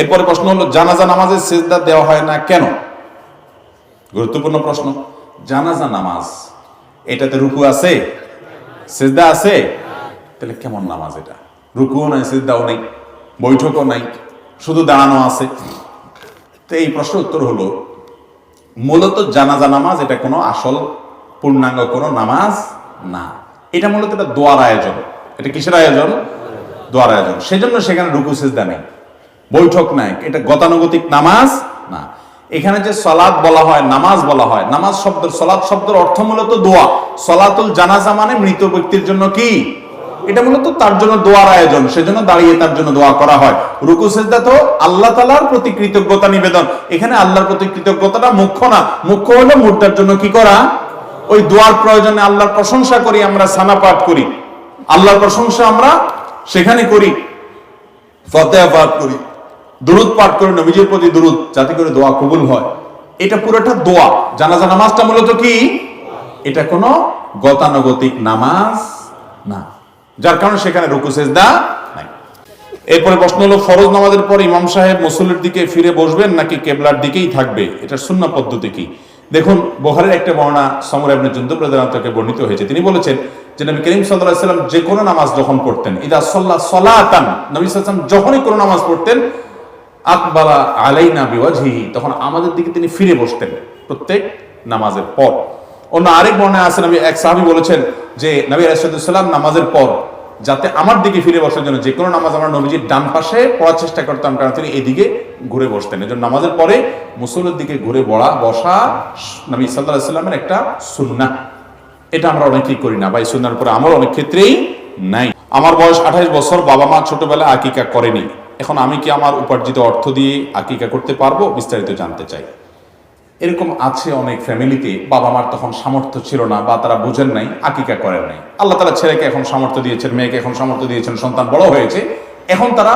এরপরে প্রশ্ন হলো, জানাজা নামাজে সিজদা দেওয়া হয় না কেন? গুরুত্বপূর্ণ প্রশ্ন। জানাজা নামাজ, এটাতে রুকু আছে, সিজদা আছে, তাহলে কেমন নামাজ এটা? রুকুও নাই, সিজদাও নেই, বৈঠকও নাই, শুধু দাঁড়ানো আছে। তো এই প্রশ্নের উত্তর হলো, মূলত জানাজা নামাজ এটা কোনো আসল পূর্ণাঙ্গ কোনো নামাজ না। এটা মূলত একটা দোয়ার আয়োজন। এটা কিসের আয়োজন? দোয়ার আয়োজন। সেজন্য সেখানে রুকু সিজদা নেই, বৈঠক নাই, এটা গতানুগতিক নামাজ না। এখানে যে সালাত বলা হয়, নামাজ বলা হয়, নামাজ শব্দ, সালাত শব্দের অর্থ মূলত দোয়া। সালাতুল জানাজা মানে মৃত ব্যক্তির জন্য কি? এটা মূলত তার জন্য দোয়ার আয়োজন, সেজন্য দাঁড়িয়ে তার জন্য দোয়া করা হয়। রুকু সিজদা তো আল্লাহ তাআলার প্রতি কৃতজ্ঞতা নিবেদন। এখানে আল্লাহর প্রতি কৃতজ্ঞতাটা মুখ্য না, মুখ্য হলো মুর্দার জন্য কি করা? ওই দোয়ার প্রয়োজনে আল্লাহর প্রশংসা করি, আমরা সানা পাঠ করি, আল্লাহর প্রশংসা আমরা সেখানে করি, ফাতিহা পাঠ করি, দুরূদ পাঠ করি, নবীজির প্রতি দুরূদ, যাতে করে দোয়া কবুল হয়। এটা পুরোটা দোয়া। জানাজা নামাজটা মূলত কি? এটা কোনো গতানুগতিক নামাজ না, যার কারণে সেখানে রুকু সিজদা নাই। এরপরে প্রশ্ন হলো, ফরজ নামাজের পর ইমাম সাহেব মুসল্লির দিকে ফিরে বসবেন নাকি কিবলার দিকেই থাকবে? এটা সুন্নাহ পদ্ধতি কি? দেখুন, বুখারীর একটা বর্ণনা সামরা ইবনে জুনদুব রাদিয়াল্লাহু আনহু থেকে বর্ণিত হয়েছে। তিনি বলেছেন যে নবী করিম সাল্লাল্লাহু আলাইহি ওয়াসাল্লাম যে কোনো নামাজ যখন পড়তেন, ইদা সাল্লা সালাতান, নবী সাল্লাল্লাহু আলাইহি ওয়াসাল্লাম যখনই কোনো নামাজ পড়তেন, আকবালা আলাইনা বিওয়াজহিহি, তখন আমাদের দিকে তিনি ফিরে বসতেন প্রত্যেক নামাজের পর। অন্য আরেক বর্ণনায় আছে, নবী এক সাহাবী বলেছেন যে নবী আলাইহিস সালাম নামাজের পর যাতে আমার দিকে ফিরে বসার জন্য যে কোনো নামাজ আমরা নবীজির ডান পাশে পড়ার চেষ্টা করতাম, কারণ তিনি এদিকে ঘুরে বসতেন। এজন্য নামাজের পরে মুসল্লির দিকে ঘুরে বসা নবী সাল্লাল্লাহু আলাইহি ওয়াসাল্লামের একটা সুন্নাহ। এটা আমরা অনেকেই করি না, বা এই সুন্নাহর উপরে আমল অনেক ক্ষেত্রেই নাই। আমার বয়স 28 বছর, বাবা মা ছোটবেলায় আকিকা করেনি, এখন আমি কি আমার উপার্জিত অর্থ দিয়ে আকিকা করতে পারবো? বিস্তারিত জানতে চাই। এরকম আছে অনেক ফ্যামিলিতে, বাবা মার তখন সামর্থ্য ছিল না, বা তারা বুঝেন নাই, আকিকা করেন নাই। আল্লাহ তাআলা ছেলেকে এখন সামর্থ্য দিয়েছেন, মেয়েকে এখন সামর্থ্য দিয়েছেন, সন্তান বড় হয়েছে, এখন তারা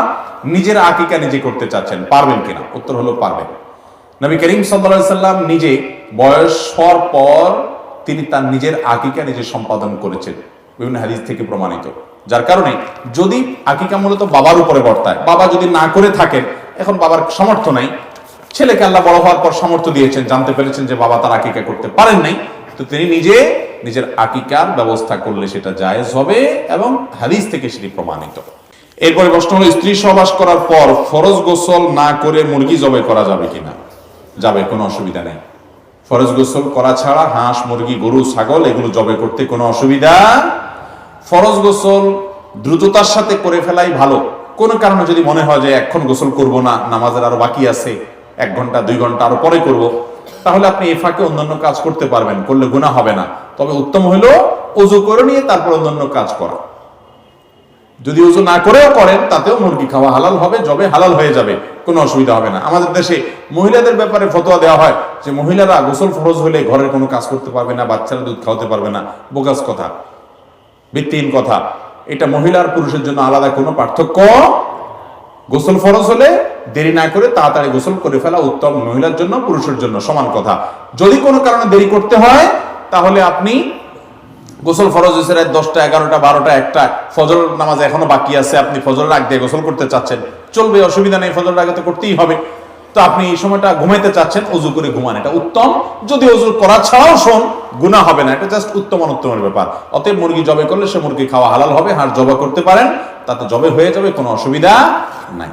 নিজের আকিকা নিজে করতে চাচ্ছেন। পারবেন কিনা? উত্তর হলো পারবেন। নবী করিম সাল্লাল্লাহু আলাইহি ওয়াসাল্লাম নিজে বয়স হওয়ার পর তিনি তার নিজের আকিকা নিজে সম্পাদন করেছেন, বিভিন্ন হাদিস থেকে প্রমাণিত। যার কারণে যদি আকিকা মূলত বাবার উপরে বর্তায়, বাবা যদি না করে থাকেন, এখন বাবার সামর্থ্য নাই, ছেলেকে আল্লাহ বড় হওয়ার পর সামর্থ্য দিয়েছেন, জানতে পেরেছেন যে বাবা তার আকিকা করতে পারেন নাই, তো তিনি নিজে নিজের আকিকার ব্যবস্থা করলে সেটা জায়েজ হবে এবং হাদিস থেকে সেটি প্রমাণিত। এরপরে প্রশ্ন হলো, স্ত্রী সহবাস করার পর ফরজ গোসল না করে মুরগি জবাই করা যাবে কিনা? যাবে, কোনো অসুবিধা নেই। ফরজ গোসল করা ছাড়া হাঁস, মুরগি, গরু, ছাগল এগুলো জবাই করতে কোনো অসুবিধা। ফরজ গোসল দ্রুততার সাথে করে ফেলাই ভালো। কোনো কারণে যদি মনে হয় যে এখন গোসল করব না, নামাজের আরো বাকি আছে, 1 ঘন্টা 2 ঘন্টা আরো পরে করব, তাহলে আপনি এই ফাঁকে অন্যান্য কাজ করতে পারবেন, করলে গুনাহ হবে না। তবে উত্তম হলো ওযু করে নিয়ে তারপর অন্যান্য কাজ করা। যদি ওযু না করেও করেন, তাতেও মুরগি খাওয়া হালাল হবে, জবে হালাল হয়ে যাবে, কোনো অসুবিধা হবে না। আমাদের দেশে মহিলাদের ব্যাপারে ফতোয়া দেওয়া হয় যে মহিলারা গোসল ফরজ হলে ঘরের কোনো কাজ করতে পারবে না, বাচ্চারা দুধ খাওয়াতে পারবে না। বোগাস কথা, ভিত্তিহীন কথা। এটা মহিলার পুরুষের জন্য আলাদা কোনো পার্থক্য। গোসল ফরজ হলে দেরি না করে তাড়াতাড়ি গোসল করে ফেলা উত্তম, মহিলার জন্য পুরুষের জন্য সমান কথা। যদি কোনো কারণে দেরি করতে হয়, তাহলে আপনি গোসল ফরজ হয়েছে রাত 10টা, 11টা, 12টা, 1টা, ফজর নামাজ এখনো বাকি আছে, আপনি ফজরের আগ দিয়ে গোসল করতে চাচ্ছেন, চলবে, অসুবিধা নেই, ফজরের আগে তো করতেই হবে। তো আপনি এই সময়টা ঘুমাইতে চাচ্ছেন, ওযু করে ঘুমান, এটা উত্তম। যদি ওযু করা ছাড়াও গুনাহ হবে না, এটা জাস্ট উত্তম অনুত্তমের ব্যাপার। অতএব মুরগি জবাই করলে সে মুরগি খাওয়া হালাল হবে, হাঁস জবাই করতে পারেন, তাতে জবাই হয়ে যাবে, কোনো অসুবিধা নাই।